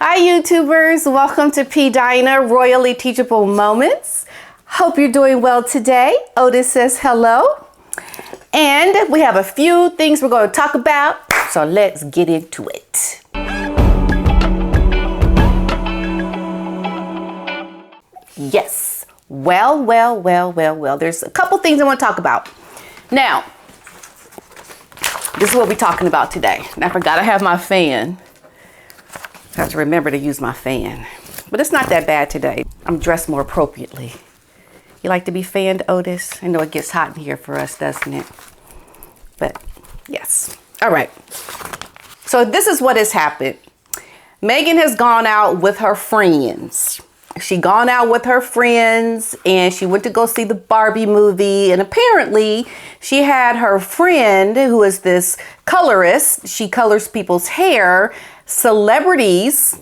Hi YouTubers, welcome to PDINA Royally Teachable Moments. Hope you're doing well today. Otis says hello. And we have a few things we're going to talk about, so let's get into it. Yes, well. There's a couple things I want to talk about. Now, this is what we're talking about today. And I forgot I have my fan. I have to remember to use my fan. But it's not that bad today. I'm dressed more appropriately. You like to be fanned, Otis? I know it gets hot in here for us, doesn't it? But yes. All right. So this is what has happened. Meghan has gone out with her friends. She gone out with her friends and she went to go see the Barbie movie. And apparently she had her friend, who is this colorist. She colors people's hair, celebrities'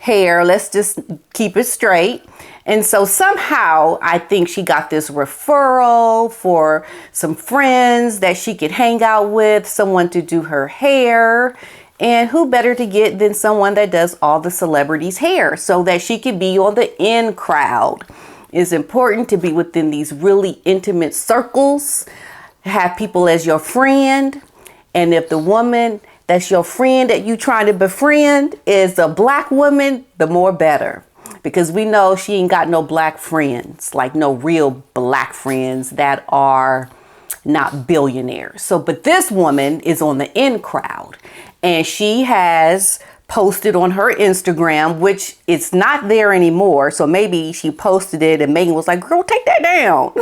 hair. Let's just keep it straight. And so somehow I think she got this referral for some friends that she could hang out with, someone to do her hair. And who better to get than someone that does all the celebrities' hair so that she could be on the in crowd. It's important to be within these really intimate circles, have people as your friend. And if the woman that's your friend that you trying to befriend is a black woman, the more better. Because we know she ain't got no black friends, like no real black friends that are not billionaires. So, but this woman is on the in crowd. And she has posted on her Instagram, which it's not there anymore. So maybe she posted it and Meghan was like, girl, take that down.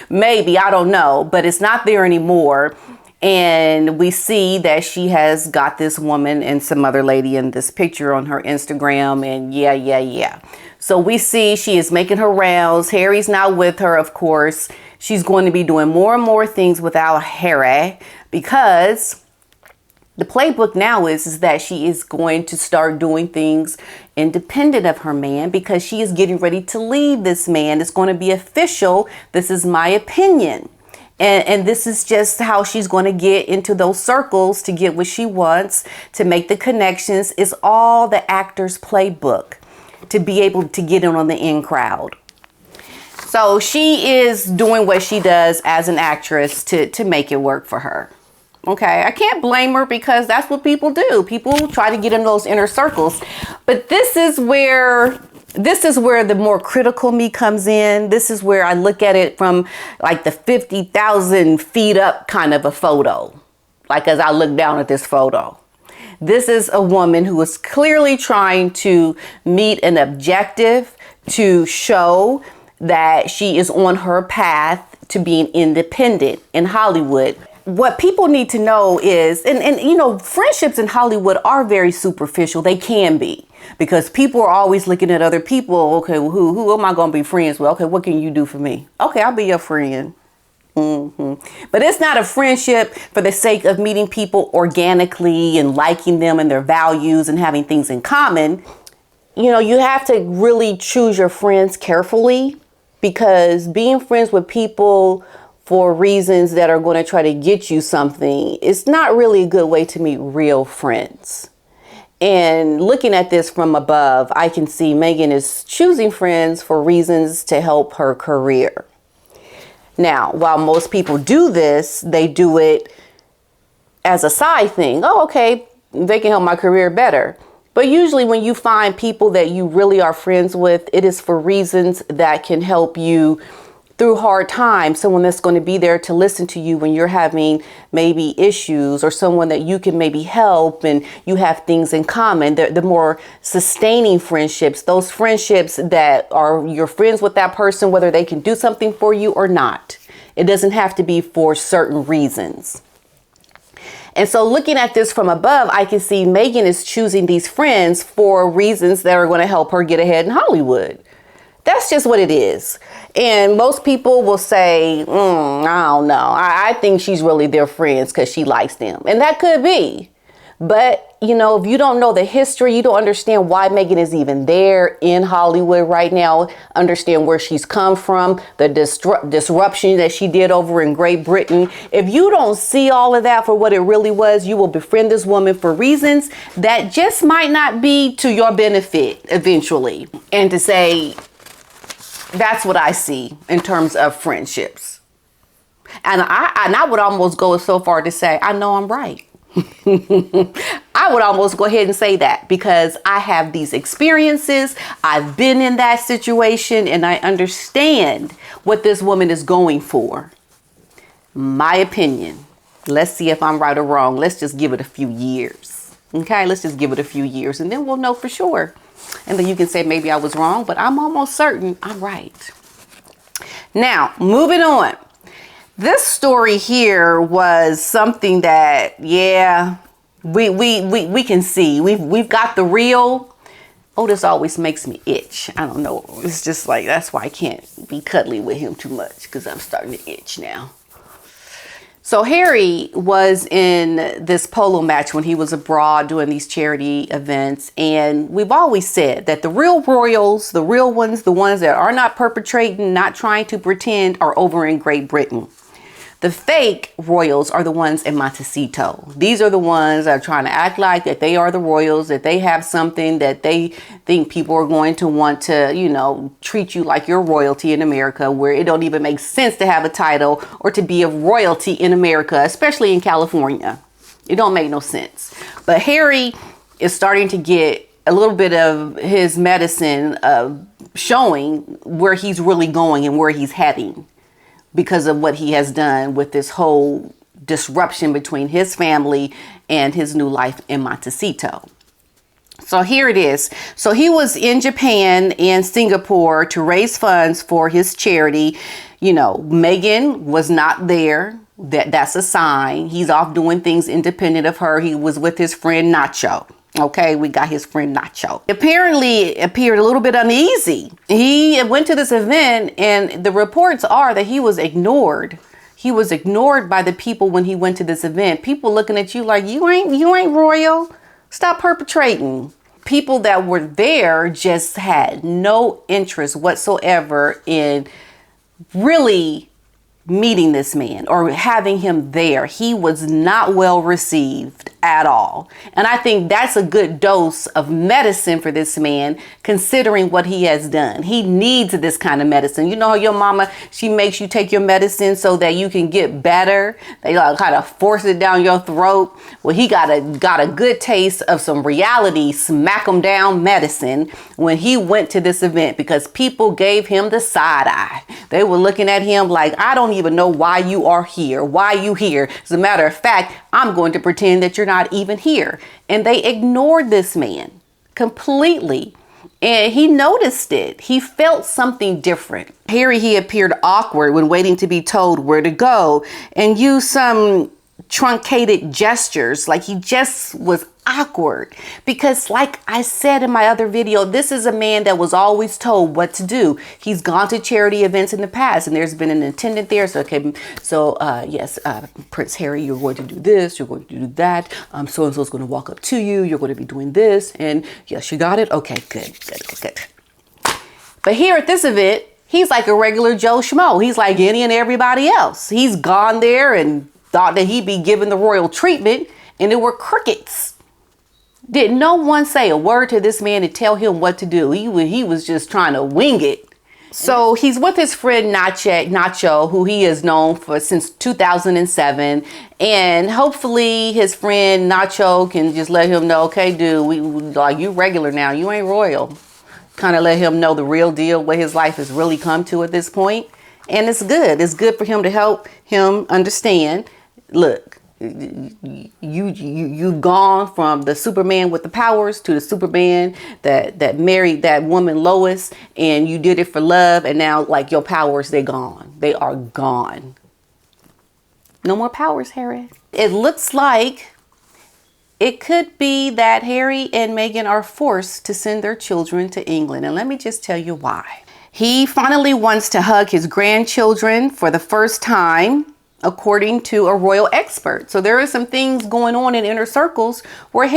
Maybe, I don't know, but it's not there anymore. And we see that she has got this woman and some other lady in this picture on her Instagram. And yeah. So we see she is making her rounds. Harry's not with her, of course. She's going to be doing more and more things without Harry because the playbook now is that she is going to start doing things independent of her man because she is getting ready to leave this man. It's going to be official. This is my opinion. And this is just how she's going to get into those circles to get what she wants, to make the connections. It's all the actor's playbook to be able to get in on the in crowd. So she is doing what she does as an actress to make it work for her. Okay, I can't blame her because that's what people do. People try to get in those inner circles. But this is where the more critical me comes in. This is where I look at it from like the 50,000 feet up kind of a photo. Like as I look down at this photo. This is a woman who is clearly trying to meet an objective to show that she is on her path to being independent in Hollywood. What people need to know is, and you know, friendships in Hollywood are very superficial. They can be because people are always looking at other people. Okay, well, who am I going to be friends with? Okay, what can you do for me? Okay, I'll be your friend. But it's not a friendship for the sake of meeting people organically and liking them and their values and having things in common. You know, you have to really choose your friends carefully because being friends with people for reasons that are going to try to get you something, it's not really a good way to meet real friends. And looking at this from above, I can see Meghan is choosing friends for reasons to help her career. Now, while most people do this, they do it as a side thing. Oh, okay, they can help my career better. But usually when you find people that you really are friends with, it is for reasons that can help you through hard times, someone that's going to be there to listen to you when you're having maybe issues, or someone that you can maybe help and you have things in common. The more sustaining friendships, those friendships that are you're friends with that person, whether they can do something for you or not. It doesn't have to be for certain reasons. And so looking at this from above, I can see Meghan is choosing these friends for reasons that are going to help her get ahead in Hollywood. That's just what it is. And most people will say, I don't know. I think she's really their friends because she likes them. And that could be. But, you know, if you don't know the history, you don't understand why Meghan is even there in Hollywood right now, understand where she's come from, the disruption that she did over in Great Britain. If you don't see all of that for what it really was, you will befriend this woman for reasons that just might not be to your benefit eventually. And to say, that's what I see in terms of friendships. And I would almost go so far to say, I know I'm right. I would almost go ahead and say that because I have these experiences. I've been in that situation and I understand what this woman is going for. My opinion. Let's see if I'm right or wrong. Let's just give it a few years. Okay, let's just give it a few years and then we'll know for sure. And then you can say maybe I was wrong, but I'm almost certain I'm right. Now, moving on. This story here was something that, yeah, we can see. We've got the real. Oh, this always makes me itch. I don't know. It's just like, that's why I can't be cuddly with him too much because I'm starting to itch now. So Harry was in this polo match when he was abroad doing these charity events. And we've always said that the real royals, the real ones, the ones that are not perpetrating, not trying to pretend, are over in Great Britain. The fake royals are the ones in Montecito. These are the ones that are trying to act like that they are the royals, that they have something that they think people are going to want to, you know, treat you like you're royalty in America, where it don't even make sense to have a title or to be a royalty in America, especially in California. It don't make no sense. But Harry is starting to get a little bit of his medicine of showing where he's really going and where he's heading, because of what he has done with this whole disruption between his family and his new life in Montecito. So here it is. So he was in Japan and Singapore to raise funds for his charity. You know, Meghan was not there. That's a sign. He's off doing things independent of her. He was with his friend Nacho. Okay, we got his friend Nacho. Apparently appeared a little bit uneasy. He went to this event and the reports are that he was ignored. He was ignored by the people when he went to this event. People looking at you like, you ain't royal. Stop perpetrating. People that were there just had no interest whatsoever in really meeting this man or having him there. He was not well received at all. And I think that's a good dose of medicine for this man, considering what he has done. He needs this kind of medicine. You know how your mama, she makes you take your medicine so that you can get better. They kind of force it down your throat. Well, he got a good taste of some reality, smack him down medicine when he went to this event, because people gave him the side eye. They were looking at him like, I don't even know why you are here. Why you here? As a matter of fact, I'm going to pretend that you're not even here. And they ignored this man completely. And he noticed it. He felt something different. Harry, he appeared awkward when waiting to be told where to go and used some truncated gestures. Like he just was awkward, because like I said in my other video, this is a man that was always told what to do. He's gone to charity events in the past and there's been an attendant there. So, okay, so yes, Prince Harry, you're going to do this, you're going to do that. So-and-so is going to walk up to you. You're going to be doing this. And yes, you got it. Okay, good. But here at this event, he's like a regular Joe Schmo. He's like any and everybody else. He's gone there and thought that he'd be given the royal treatment, and there were crickets. Did no one say a word to this man to tell him what to do? He was just trying to wing it. So he's with his friend Nacho, who he has known for since 2007. And hopefully his friend Nacho can just let him know, okay, dude, like you regular now, you ain't royal. Kind of let him know the real deal, what his life has really come to at this point. And it's good. It's good for him to help him understand. Look, you've gone from the Superman with the powers to the Superman that married that woman Lois, and you did it for love, and now like your powers, they're gone. They are gone. No more powers, Harry. It looks like it could be that Harry and Meghan are forced to send their children to England, and let me just tell you why. He finally wants to hug his grandchildren for the first time according to a royal expert. So there are some things going on in inner circles where the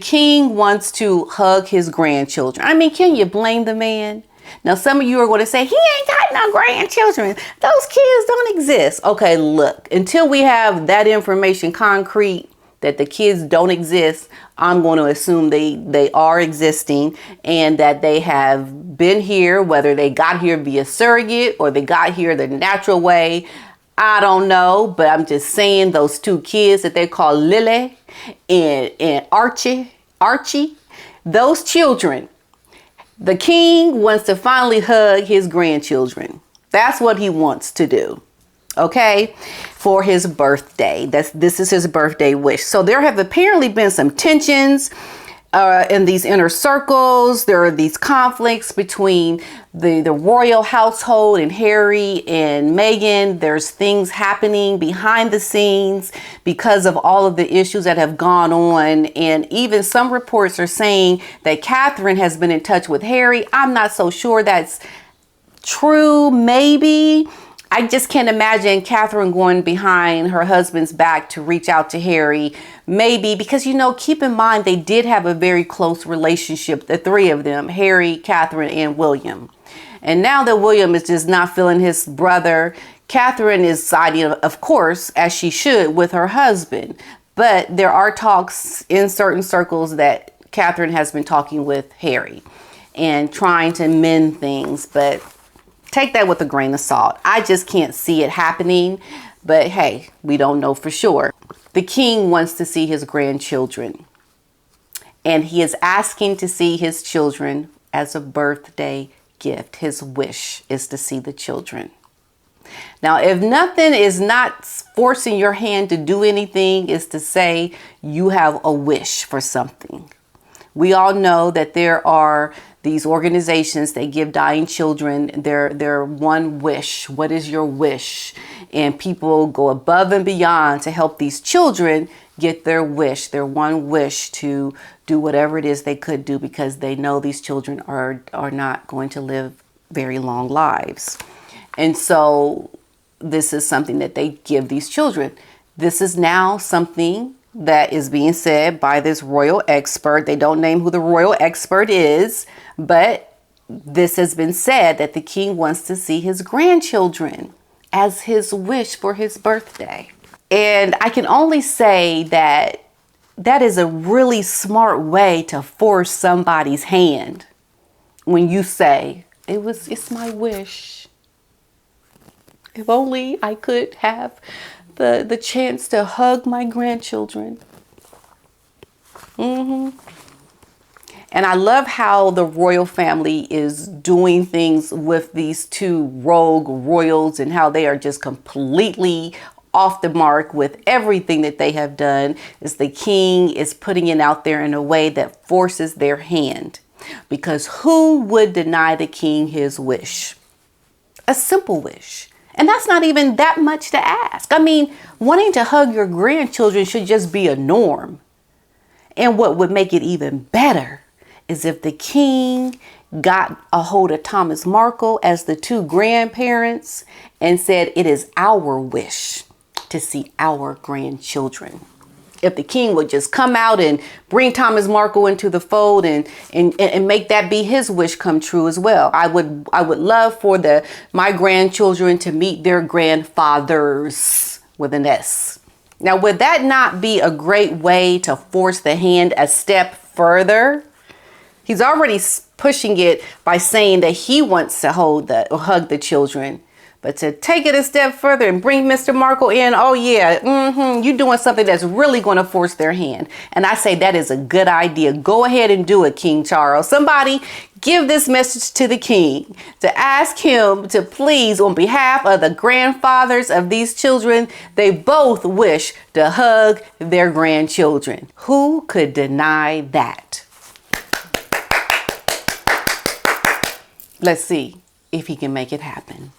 king wants to hug his grandchildren. I mean, can you blame the man? Now, some of you are going to say, he ain't got no grandchildren. Those kids don't exist. Okay, look, until we have that information concrete that the kids don't exist, I'm going to assume they are existing and that they have been here, whether they got here via surrogate or they got here the natural way. I don't know, but I'm just saying those two kids that they call Lily and Archie, those children, the king wants to finally hug his grandchildren. That's what he wants to do. Okay, for his birthday. This is his birthday wish. So there have apparently been some tensions in these inner circles. There are these conflicts between the royal household and Harry and Meghan. There's things happening behind the scenes because of all of the issues that have gone on. And even some reports are saying that Catherine has been in touch with Harry. I'm not so sure that's true. Maybe. I just can't imagine Catherine going behind her husband's back to reach out to Harry. Maybe because, keep in mind, they did have a very close relationship, the three of them, Harry, Catherine, and William. And now that William is just not feeling his brother, Catherine is siding, of course, as she should, with her husband. But there are talks in certain circles that Catherine has been talking with Harry and trying to mend things, but take that with a grain of salt. I just can't see it happening, but hey, we don't know for sure. The king wants to see his grandchildren, and he is asking to see his children as a birthday gift. His wish is to see the children. Now, if nothing is not forcing your hand to do anything, is to say you have a wish for something. We all know that there are these organizations, they give dying children their one wish. What is your wish? And people go above and beyond to help these children get their wish, their one wish to do whatever it is they could do because they know these children are not going to live very long lives. And so this is something that they give these children. This is now something that is being said by this royal expert. They don't name who the royal expert is, but this has been said that the king wants to see his grandchildren as his wish for his birthday. And I can only say that that is a really smart way to force somebody's hand when you say, it's my wish. If only I could have the chance to hug my grandchildren. And I love how the royal family is doing things with these two rogue royals and how they are just completely off the mark with everything that they have done. Is the king is putting it out there in a way that forces their hand. Because who would deny the king his wish? A simple wish. And that's not even that much to ask. I mean, wanting to hug your grandchildren should just be a norm. And what would make it even better is if the king got a hold of Thomas Markle as the two grandparents and said, it is our wish to see our grandchildren. If the king would just come out and bring Thomas Markle into the fold and make that be his wish come true as well. I would love for my grandchildren to meet their grandfathers with an S. Now, would that not be a great way to force the hand a step further? He's already pushing it by saying that he wants to hug the children. But to take it a step further and bring Mr. Markle in, oh yeah, you're doing something that's really going to force their hand. And I say that is a good idea. Go ahead and do it, King Charles. Somebody give this message to the king to ask him to please, on behalf of the grandfathers of these children, they both wish to hug their grandchildren. Who could deny that? Let's see if he can make it happen.